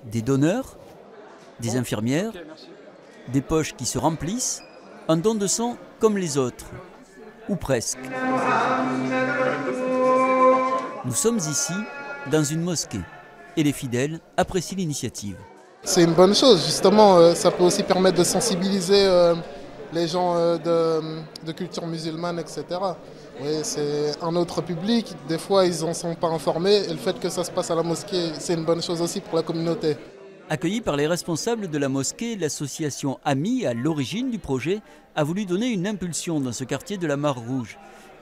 Des donneurs, des infirmières, des poches qui se remplissent, un don de sang comme les autres, ou presque. Nous sommes ici dans une mosquée et les fidèles apprécient l'initiative. C'est une bonne chose, justement, ça peut aussi permettre de sensibiliser les gens de culture musulmane, etc. Oui, c'est un autre public, des fois ils n'en sont pas informés et le fait que ça se passe à la mosquée, c'est une bonne chose aussi pour la communauté. Accueillie par les responsables de la mosquée, l'association AMI, à l'origine du projet, a voulu donner une impulsion dans ce quartier de la Mare Rouge.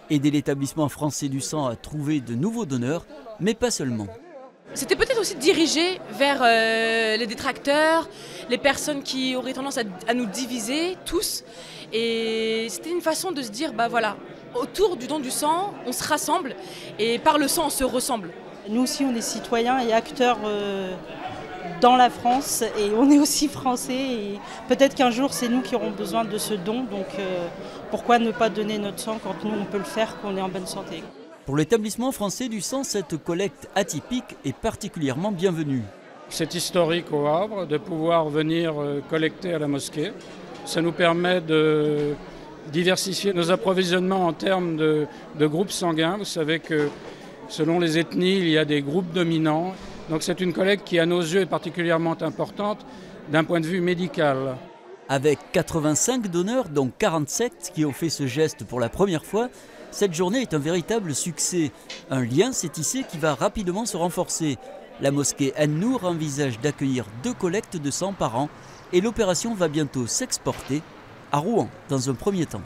Aider l'établissement français du sang à trouver de nouveaux donneurs, mais pas seulement. C'était peut-être aussi dirigé vers les détracteurs, les personnes qui auraient tendance à nous diviser tous. Et c'était une façon de se dire, bah voilà, autour du don du sang, on se rassemble et par le sang, on se ressemble. Nous aussi, on est citoyens et acteurs dans la France et on est aussi français. Et peut-être qu'un jour, c'est nous qui aurons besoin de ce don. Donc pourquoi ne pas donner notre sang quand nous, on peut le faire, qu'on est en bonne santé? Pour l'établissement français du sang, cette collecte atypique est particulièrement bienvenue. C'est historique au Havre de pouvoir venir collecter à la mosquée. Ça nous permet de diversifier nos approvisionnements en termes de groupes sanguins. Vous savez que selon les ethnies, il y a des groupes dominants. Donc c'est une collecte qui, à nos yeux, est particulièrement importante d'un point de vue médical. Avec 85 donneurs, dont 47 qui ont fait ce geste pour la première fois, cette journée est un véritable succès. Un lien s'est tissé qui va rapidement se renforcer. La mosquée An-Nour envisage d'accueillir 2 collectes de sang par an et l'opération va bientôt s'exporter à Rouen dans un premier temps.